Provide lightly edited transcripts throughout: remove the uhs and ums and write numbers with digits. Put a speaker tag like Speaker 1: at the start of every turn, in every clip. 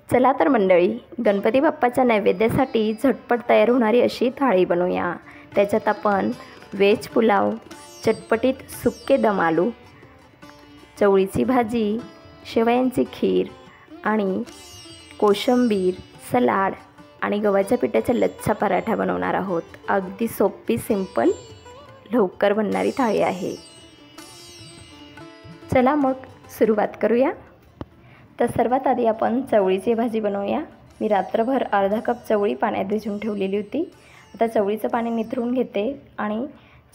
Speaker 1: चला तर मंडळी, गणपती बाप्पाच्या नैवेद्यासाठी झटपट तयार होणारी अशी थाळी बनवूया। त्याच्यात आपण व्हेज पुलाव, चटपटीत सुक्के दम आलू, चवळीची भाजी, शेवयांची खीर आणि कोशिंबीर, सलाड आणि गव्हाच्या पिठाचा लच्छा पराठा बनवणार आहोत। अगदी सोपी, सिंपल, लवकर बनणारी थाळी आहे। चला मग सुरुवात करूया। तर सर्वात आधी आपण चवळीची भाजी बनवूया। मी रात्रभर अर्धा कप चवळी पाण्यात भिजवून ठेवलेली होती। आता चवळीचं पाणी निथळून घेते आणि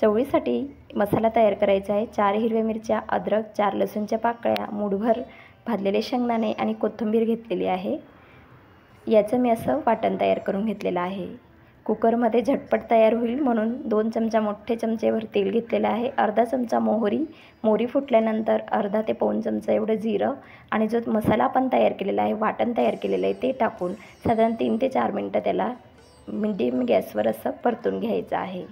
Speaker 1: चवळीसाठी मसाला तयार करायचा आहे। 4 हिरव्या मिरच्या, अद्रक, 4 लसूणच्या पाकळ्या, मूठभर भाजलेले शेंगदाणे आणि कोथिंबीर घेतलेली आहे। याचं मी असं वाटण तयार करून घेतलेलं आहे। कुकरमध्ये झटपट तयार होईल म्हणून 2 चमचा मोठे चमचेभर तेल घेतलेलं आहे। अर्धा चमचा मोहरी फुटल्यानंतर अर्धा ते पाऊण चमचा एवढं जिरं आणि जो मसाला आपण तयार केलेला आहे, वाटण तयार केलेलं आहे, ते टाकून साधारण 3 ते 4 मिनटं त्याला मीडियम गॅसवर असं परतून घ्यायचं आहे।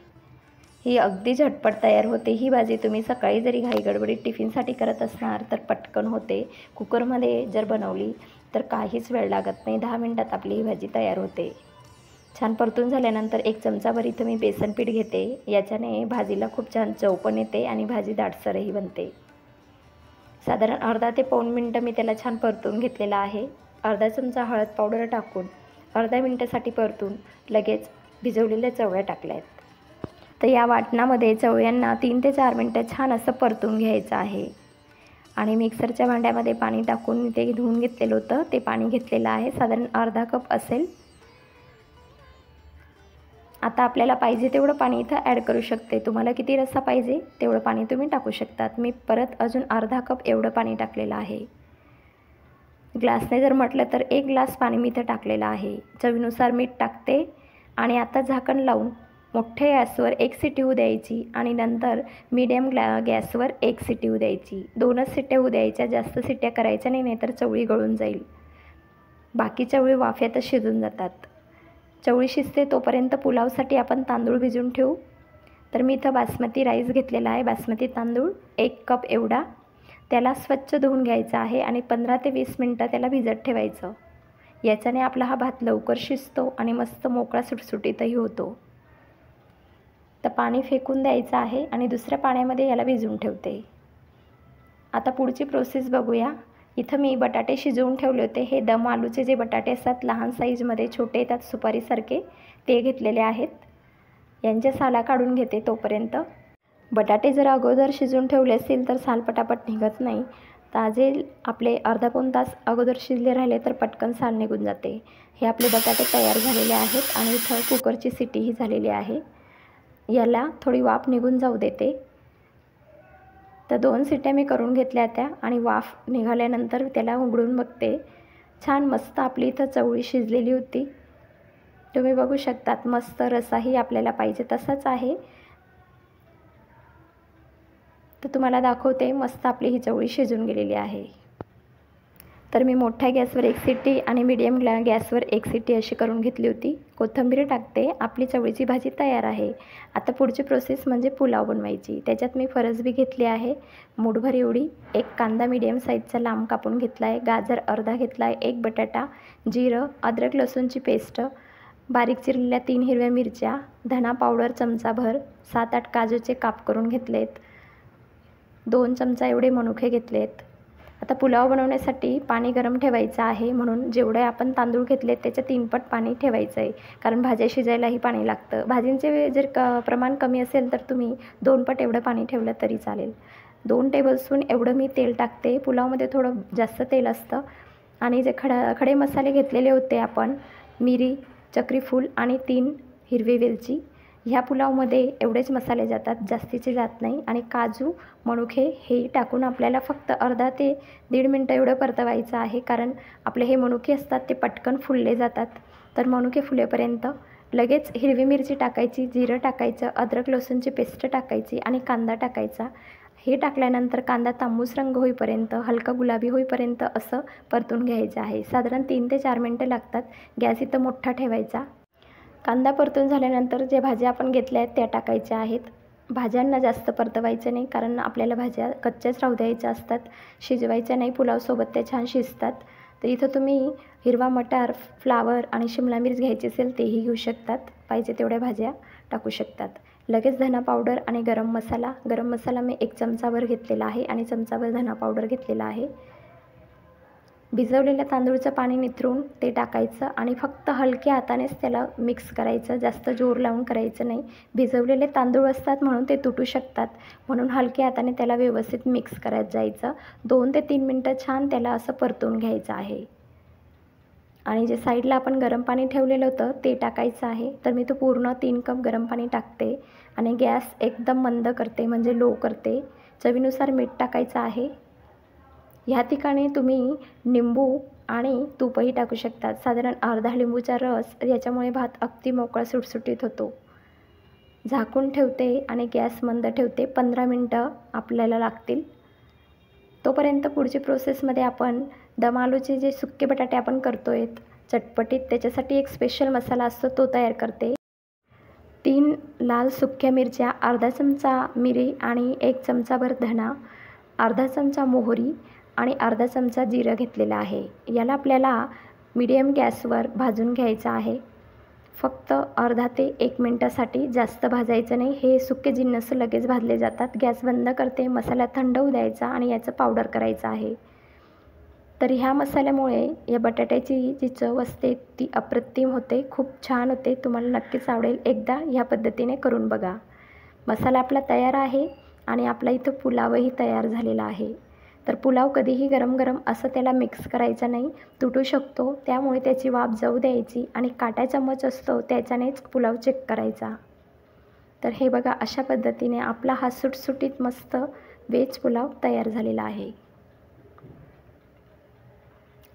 Speaker 1: ही अगदी झटपट तयार होते। ही भाजी तुम्ही सकाळी जरी घाईगडबडीत टिफिनसाठी करत असणार तर पटकन होते। कुकरमध्ये जर बनवली तर काहीच वेळ लागत नाही, 10 मिनटात आपली ही भाजी तयार होते। छान परतून झाल्यानंतर 1 चमचाभर इथं मी बेसन पीठ घेते। याच्याने भाजीला खूप छान चव पण येते आणि भाजी दाटसरही बनते। साधारण अर्धा ते पाऊण मिनटं मी त्याला छान परतून घेतलेला आहे। अर्धा चमचा हळद पावडर टाकून अर्ध्या मिनटासाठी परतून लगेच भिजवलेल्या चवळ्या टाकल्या आहेत। तर या वाटणामध्ये चवळ्यांना 3 ते 4 मिनटं छान असं परतून घ्यायचं आहे आणि मिक्सरच्या भांड्यामध्ये पाणी टाकून ते धुवून घेतलेलं होतं, ते पाणी घेतलेलं आहे, साधारण अर्धा कप असेल। आता आपल्याला पाहिजे तेवढं पाणी इथं ॲड करू शकते। तुम्हाला किती रस्सा पाहिजे तेवढं पाणी तुम्ही टाकू शकतात। मी परत अजून अर्धा कप एवढं पाणी टाकलेलं आहे। ग्लासने जर म्हटलं तर 1 ग्लास पाणी मी इथं टाकलेलं आहे। चवीनुसार मीठ टाकते आणि आता झाकण लावून मोठ्या गॅसवर 1 शिटी होऊ द्यायची आणि नंतर मीडियम गॅसवर 1 शिटी होऊ द्यायची। 2च शिट्ट्या होऊ द्यायच्या, जास्त शिट्ट्या करायच्या नाही, नाहीतर चवळी गळून जाईल। बाकी चवळी वाफेतच शिजून जातात। चवळी शिजते तोपर्यंत पुलावसाठी आपण तांदूळ भिजवून ठेवू। तर मी इथं बासमती राईस घेतलेला आहे। बासमती तांदूळ 1 कप एवढा, त्याला स्वच्छ धुवून घ्यायचा आहे आणि 15 ते 20 मिनटं त्याला भिजत ठेवायचं। याच्याने आपला हा भात लवकर शिजतो आणि मस्त मोकळा सुटसुटीतही होतो। तर पाणी फेकून द्यायचं आहे आणि दुसऱ्या पाण्यामध्ये याला भिजवून ठेवते। आता पुढची प्रोसेस बघूया। इथं मी बटाटे शिजवून ठेवले होते। हे दम आलूचे जे बटाटे असतात, लहान साईजमध्ये छोटे येतात सुपारीसारखे, ते घेतलेले आहेत। यांच्या साला काढून घेते तोपर्यंत। बटाटे जर अगोदर शिजवून ठेवले असतील तर साल पटापट निघत नाही। ताजे आपले अर्धा पाऊण तास अगोदर शिजले राहिले तर पटकन साल निघून जाते। हे आपले बटाटे तयार झालेले आहेत आणि इथं कुकरची शिट्टीही झालेली आहे। याला थोडी वाफ निघून जाऊ देते। तर 2 शिट्ट्या मी करून घेतल्या त्या आणि वाफ निघाल्यानंतर त्याला उघडून बघते। छान मस्त आपली इथं चवळी शिजलेली होती, तुम्ही बघू शकतात। मस्त रसाही आपल्याला पाहिजे तसाच आहे। तर तुम्हाला दाखवते, मस्त आपली ही चवळी शिजून गेलेली आहे। तर मी मोठ्या गॅसवर 1 शिट्टी आणि मीडियम गॅसवर 1 शिट्टी अशी करून घेतली होती। कोथिंबीर टाकते। आपली चवळीची भाजी तयार आहे। आता पुढची प्रोसेस म्हणजे पुलाव बनवायची। त्याच्यात मी फरसबी घेतली आहे मूठभर एवढी, 1 कांदा मीडियम साईजचा लांब कापून घेतला आहे, गाजर अर्धा घेतला आहे, 1 बटाटा, जिरं, अद्रक लसूणची पेस्ट, बारीक चिरलेल्या 3 हिरव्या मिरच्या, धना पावडर चमचाभर, 7-8 काजूचे काप करून घेतलेत, 2 चमचा एवढे मनुके घेतलेत। आता पुलाव बनवण्यासाठी पाणी गरम ठेवायचं आहे, म्हणून जेवढे आपण तांदूळ घेतले त्याच्या 3 पट पाणी ठेवायचं आहे, कारण भाज्या शिजायलाही पाणी लागतं। भाजींचे जर प्रमाण कमी असेल तर तुम्ही 2 पट एवढं पाणी ठेवलं तरी चालेल। 2 टेबलस्पून एवढं मी तेल टाकते। पुलावमध्ये थोडं जास्त तेल असतं आणि जे खडे मसाले घेतलेले होते आपण, मिरी, चक्रीफूल आणि 3 हिरवी वेलची, ह्या पुलावमध्ये एवढेच मसाले जातात, जास्तीचे जात नाही। आणि काजू, मनुके हे टाकून आपल्याला फक्त अर्धा ते 1.5 मिनटं एवढं परतवायचं आहे, कारण आपले हे मनुके असतात ते पटकन फुलले जातात। तर मनुके फुलेपर्यंत लगेच हिरवी मिरची टाकायची, जिरं टाकायचं, अद्रक लसूणची पेस्ट टाकायची आणि कांदा टाकायचा। हे टाकल्यानंतर कांदा तांबूस रंग होईपर्यंत, हलका गुलाबी होईपर्यंत असं परतून घ्यायचं आहे। साधारण 3 ते 4 मिनटं लागतात। गॅस इथं मोठा ठेवायचा। कांदा परतून झाल्यानंतर जे भाज्या आपण घेतल्या आहेत त्या टाकायच्या आहेत। भाज्यांना जास्त परतवायचं नाही, कारण आपल्याला भाज्या कच्च्याच राहू द्यायच्या असतात, शिजवायच्या नाही, पुलावसोबत त्या छान शिजतात। तर इथं तुम्ही हिरवा मटार, फ्लावर आणि शिमला मिर्च घ्यायची असेल तेही घेऊ शकतात, पाहिजे तेवढ्या भाज्या टाकू शकतात. लगेच धना पावडर आणि गरम मसाला मी 1 चमचाभर घेतलेला आहे आणि चमचाभर धना पावडर घेतलेला आहे. भिजवलेल्या तांदूळचं पाणी निथरून ते टाकायचं आणि फक्त हलक्या हातानेच त्याला मिक्स करायचं, जास्त जोर लावून करायचं नाही. भिजवलेले तांदूळ असतात म्हणून ते तुटू शकतात, म्हणून हलक्या हाताने त्याला व्यवस्थित मिक्स करत जायचं. 2 ते 3 मिनटं छान त्याला असं परतून घ्यायचं आहे. आणि जे साईडला आपण गरम पाणी ठेवलेलं होतं ते टाकायचं आहे. तर मी तो पूर्ण 3 कप गरम पाणी टाकते आणि गॅस एकदम मंद करते, म्हणजे लो करते. चवीनुसार मीठ टाकायचं आहे. ह्या ठिकाणी तुम्ही निंबू आणि तूपही टाकू शकतात, साधारण अर्धा लिंबूचा रस. याच्यामुळे भात अगदी मोकळा सुटसुटीत होतो. झाकून ठेवते आणि गॅस मंद ठेवते. 15 मिनटं आपल्याला लागतील. तोपर्यंत पुढची प्रोसेसमध्ये आपण दम आलूचे जे सुके बटाटे आपण करतोय चटपटीत, त्याच्यासाठी एक स्पेशल मसाला असतो तो तयार करते. 3 लाल सुक्या मिरच्या, अर्धा चमचा मिरी आणि 1 चमचाभर धना, अर्धा चमचा मोहरी आणि अर्धा चमचा जिरं घेतलेलं आहे. याला आपल्याला मीडियम गॅसवर भाजून घ्यायचं आहे. फक्त अर्धा ते 1 मिनटासाठी, जास्त भाजायचं नाही. हे सुके जिन्नस लगेच भाजले जातात. गॅस बंद करते, मसाला थंड होऊ द्यायचा आणि याचं पावडर करायचं आहे. तर ह्या मसाल्यामुळे या बटाट्याची जी चव असते ती अप्रतिम होते, खूप छान होते. तुम्हाला नक्कीच आवडेल. एकदा ह्या पद्धतीने करून बघा. मसाला आपला तयार आहे आणि आपला इथं पुलावही तयार झालेला आहे. तर पुलाव कधीही गरम गरम असं त्याला मिक्स करायचा नाही, तुटू शकतो. त्यामुळे त्याची वाफ जाऊ द्यायची आणि काटा चमच असतो त्याच्यानेच पुलाव चेक करायचा. तर हे बघा, अशा पद्धतीने आपला हा सुटसुटीत मस्त व्हेज पुलाव तयार झालेला आहे.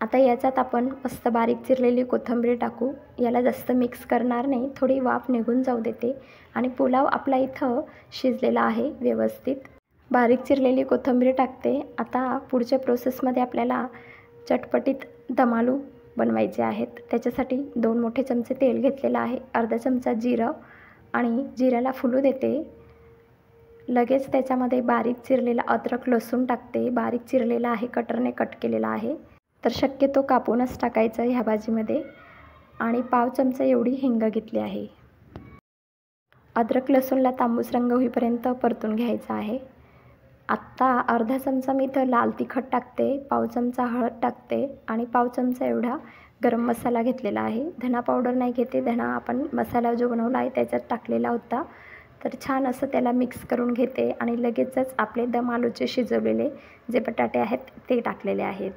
Speaker 1: आता याच्यात आपण मस्त बारीक चिरलेली कोथिंबीर टाकू. याला जास्त मिक्स करणार नाही, थोडी वाफ निघून जाऊ देते आणि पुलाव आपला इथं शिजलेला आहे व्यवस्थित. बारीक चिरलेली कोथिंबीर टाकते. आता पुढच्या प्रोसेसमध्ये आपल्याला चटपटीत दम आलू बनवायचे आहेत. त्याच्यासाठी 2 मोठे चमचे तेल घेतलेलं आहे, अर्धा चमचा जिरं आणि जिऱ्याला फुलू देते. लगेच त्याच्यामध्ये बारीक चिरलेला अद्रक लसूण टाकते. बारीक चिरलेला आहे, कटरने कट केलेला आहे. तर शक्यतो कापूनच टाकायचं ह्या भाजीमध्ये. आणि 1/2 चमचा एवढी हिंग घेतली आहे. अद्रक लसूणला तांबूस रंग होईपर्यंत परतून घ्यायचा आहे. आत्ता अर्धा चमचा मी इथं लाल तिखट टाकते, 1/2 चमचा हळद टाकते आणि 1/2 चमचा एवढा गरम मसाला घेतलेला आहे. धना पावडर नाही घेते, धना आपण मसाला जो बनवला आहे त्याच्यात टाकलेला होता. तर छान असं त्याला मिक्स करून घेते आणि लगेचच आपले दम आलूचे शिजवलेले जे बटाटे आहेत ते टाकलेले आहेत.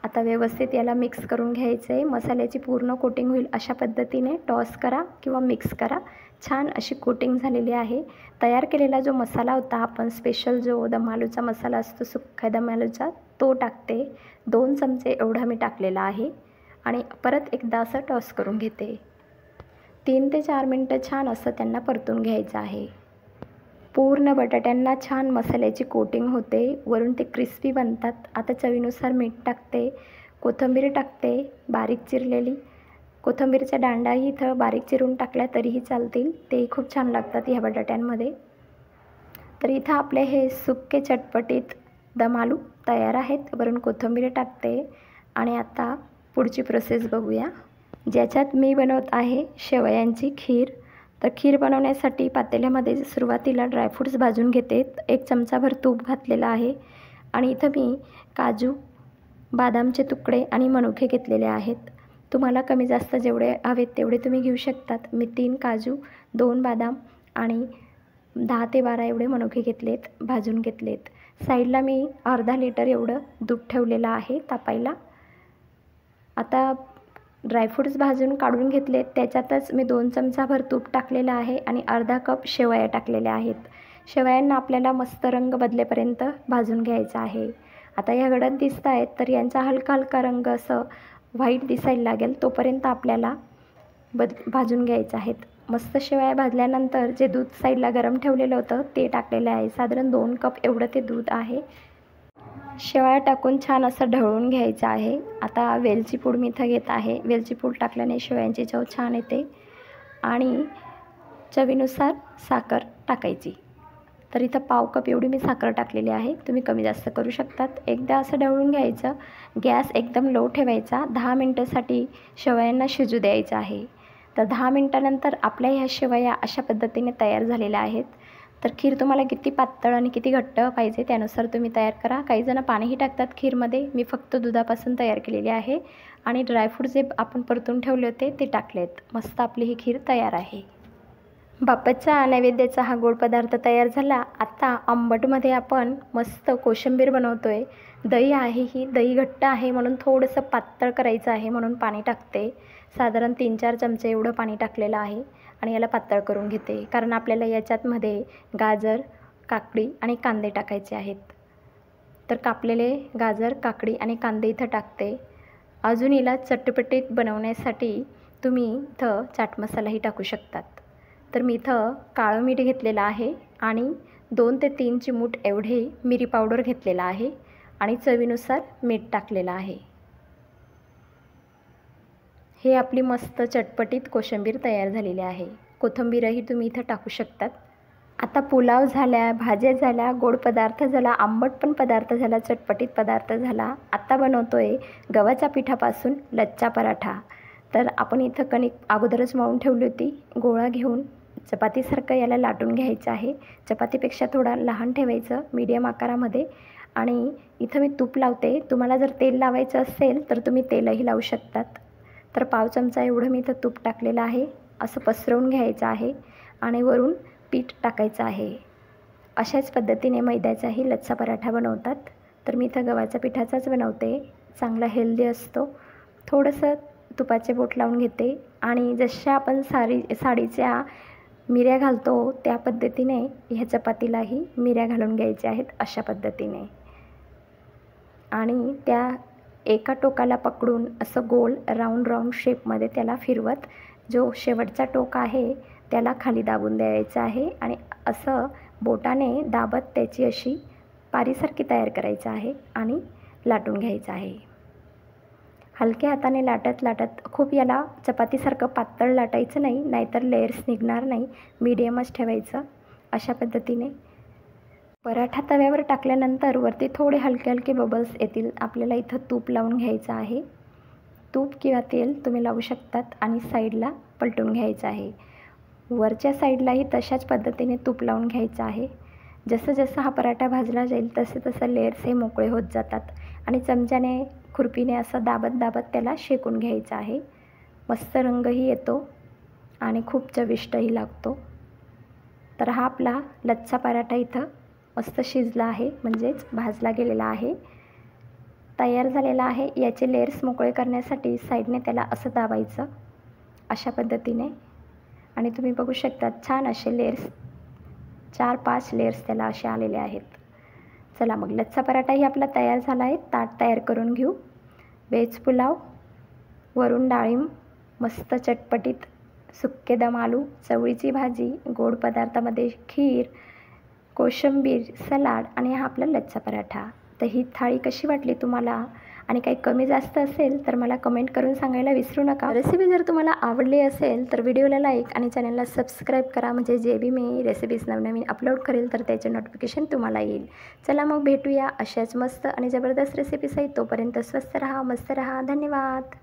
Speaker 1: आता व्यवस्थित याला मिक्स करून घ्यायचं आहे. मसाल्याची पूर्ण कोटिंग होईल अशा पद्धतीने टॉस करा किंवा मिक्स करा. छान अशी कोटिंग झालेली आहे. तयार केलेला जो मसाला होता आपण, स्पेशल जो दम आलूचा मसाला असतो सुक्का दम आलूचा, तो टाकते. 2 चमचे एवढा मी टाकलेला आहे आणि परत एकदा असं टॉस करून घेते. 3 ते 4 मिनटं छान असं त्यांना परतून घ्यायचं आहे. पूर्ण बटाट्यांना छान मसाल्याची कोटिंग होते, वरून ते क्रिस्पी बनतात. आता चवीनुसार मीठ टाकते, कोथिंबीर टाकते बारीक चिरलेली. कोथिंबीरच्या दांडाही इथं बारीक चिरून टाकल्या तरीही चालतील, तेही खूप छान लागतात ह्या बटाट्यांमध्ये. तर इथं आपले हे सुक्के चटपटीत दम आलू तयार आहेत. वरून कोथिंबीर टाकते आणि आता पुढची प्रोसेस बघूया, ज्याच्यात मी बनवत आहे शेवयांची खीर. तर खीर बनवण्यासाठी पातेल्यामध्ये सुरुवातीला ड्रायफ्रूट्स भाजून घेते. 1 चमचाभर तूप घातलेलं आहे आणि इथं मी काजू, बदामचे तुकडे आणि मनुके घेतलेले आहेत. तुम्हाला कमी जास्त जेवढे हवेत तेवढे तुम्ही घेऊ शकतात. मी 3 काजू, 2 बदाम आणि 10 ते 12 एवढे मनुके घेतलेत, भाजून घेतलेत. साईडला मी अर्धा लिटर एवढं दूध ठेवलेलं आहे तापायला. आता ड्रायफ्रूट्स भाजून काढून घेतलेत, त्याच्यातच मी 2 चमचाभर तूप टाकलेलं आहे आणि अर्धा कप शेवया टाकलेल्या आहेत. शेवयांना आपल्याला मस्त रंग बदलेपर्यंत भाजून घ्यायचा आहे. आता या गडद दिसत आहेत, तर यांचा हलका हलका रंग असं व्हाईट दिसायला लागेल तोपर्यंत आपल्याला भाजून घ्यायचं आहेत. मस्त शेवया भाजल्यानंतर जे दूध साईडला गरम ठेवलेलं होतं ते टाकलेलं आहे. साधारण 2 कप एवढं ते दूध आहे. शेवया टाकून छान असं ढवळून घ्यायचं आहे. आता वेलची पूड मी इथं घेत आहे. वेलची पूड टाकल्याने शेवयांची चव छान येते आणि चवीनुसार साखर टाकायची. तर इथं पाव कप एवढी मी साखर टाकलेली आहे, तुम्ही कमी जास्त करू शकतात. एकदा असं ढवळून घ्यायचं. गॅस एकदम लो ठेवायचा. 10 मिनटासाठी शेवयांना शिजू द्यायचं आहे. तर 10 मिनटानंतर आपल्या ह्या शेवया अशा पद्धतीने तयार झालेल्या आहेत. तर खीर तुम्हाला किती पातळ आणि किती घट्ट पाहिजे त्यानुसार तुम्ही तयार करा. काही जण पाणीही टाकतात खीरमध्ये, मी फक्त दुधापासून तयार केलेली आहे आणि ड्रायफ्रूट जे आपण परतून ठेवले होते ते टाकलेत. मस्त आपली ही खीर तयार आहे. बाप्पाच्या नैवेद्याचा हा गोड पदार्थ तयार झाला. आता आंबटमध्ये आपण मस्त कोशिंबीर बनवतो आहे. दही आहे, ही दही घट्ट आहे म्हणून थोडंसं पातळ करायचं आहे म्हणून पाणी टाकते. साधारण 3-4 चमचे एवढं पाणी टाकलेलं आहे आणि याला पातळ करून घेते, कारण आपल्याला याच्यातमध्ये गाजर, काकडी आणि कांदे टाकायचे आहेत. तर कापलेले गाजर, काकडी आणि कांदे इथं टाकते. अजून हिला चटपटीत बनवण्यासाठी तुम्ही इथं चाट मसालाही टाकू शकतात. तर मी इथं काळं मीठ घेतलेलं आहे आणि 2 ते 3 चिमूट एवढे मिरी पावडर घेतलेला आहे आणि चवीनुसार मीठ टाकलेलं आहे. हे आपली मस्त चटपटीत कोशिंबीर तयार झालेली आहे. कोथिंबीरही तुम्ही इथं टाकू शकतात. आता पुलाव झाला, भाज्या झाल्या, गोड पदार्थ झाला, आंबट पण पदार्थ झाला, चटपटीत पदार्थ झाला. आता बनवतो आहे गव्हाच्या पिठापासून लच्छा पराठा. तर आपण इथं कणिक अगोदरच मळून ठेवली होती. गोळा घेऊन चपातीसारखं याला लाटून घ्यायचं आहे. चपातीपेक्षा थोडा लहान ठेवायचं मीडियम आकारामध्ये. आणि इथं मी तूप लावते. तुम्हाला जर तेल लावायचं असेल तर तुम्ही तेलही लावू शकतात. तर पाव चमचा एवढं मी इथं तूप टाकलेलं आहे. असं पसरवून घ्यायचं आहे आणि वरून पीठ टाकायचं आहे. अशाच पद्धतीने मैद्याचाही लच्छा पराठा बनवतात. तर मी इथं गव्हाच्या पिठाचाच बनवते. चांगला हेल्दी असतो. थोडंसं तुपाचे बोट लावून घेते आणि जशा आपण साडीच्या मिऱ्या घालतो त्या पद्धतीने ह्या चपातीलाही मिऱ्या घालून घ्यायच्या आहेत अशा पद्धतीने. आणि त्या एका टोकाला पकडून असं गोल राऊंड शेपमध्ये त्याला फिरवत जो शेवटचा टोक आहे त्याला खाली दाबून द्यायचं आहे आणि असं बोटाने दाबत त्याची अशी पारीसारखी तयार करायचं आहे आणि लाटून घ्यायचं आहे. हलक्या हाताने लाटत खूप याला चपातीसारखं पातळ लाटायचं नाही, नाहीतर लेयर्स निघणार नाही. मीडियमच ठेवायचं. अशा पद्धतीने पराठा तव्यावर टाकल्यानंतर वरती थोडे हलके बबल्स येतील. आपल्याला इथं तूप लावून घ्यायचं आहे. तूप किंवा तेल तुम्ही लावू शकतात आणि साईडला पलटून घ्यायचं आहे. वरच्या साईडलाही तशाच पद्धतीने तूप लावून घ्यायचं आहे. जसं हा पराठा भाजला जाईल तसं लेयर्स हे मोकळे होत जातात आणि चमच्याने खुरपीने असं दाबत त्याला शेकून घ्यायचं आहे. मस्त रंगही येतो आणि खूप चविष्टही लागतो. तर हा आपला लच्छा पराठा इथं मस्त शिजला आहे, म्हणजेच भाजला गेलेला आहे, तयार झालेला आहे. याचे लेयर्स मोकळे करण्यासाठी साईडने त्याला असं दाबायचं अशा पद्धतीने आणि तुम्ही बघू शकता छान असे लेयर्स 4-5 लेयर्स त्याला असे आलेले आहेत. चला मग लच्छा पराठाही आपला तयार झाला आहे. ताट तयार करून घेऊ. व्हेज पुलाव, वरून डाळिंब, मस्त चटपटीत सुक्के दम आलू, चवळीची भाजी, गोड पदार्थामध्ये खीर, कोशिंबीर, सलाड आणि हा आपला लच्छा पराठा. तर ही थाळी कशी वाटली तुम्हाला आणि काही कमी जास्त असेल तर मला कमेंट करून सांगायला विसरू नका. रेसिपी जर तुम्हाला आवडली असेल तर व्हिडिओला लाईक आणि चॅनलला सबस्क्राईब करा, म्हणजे जे बी मी रेसिपीज नवनवीन अपलोड करेल तर त्याचे नोटिफिकेशन तुम्हाला येईल. चला मग भेटूया अशाच मस्त आणि जबरदस्त रेसिपीसहित. तोपर्यंत स्वस्त रहा, मस्त रहा. धन्यवाद.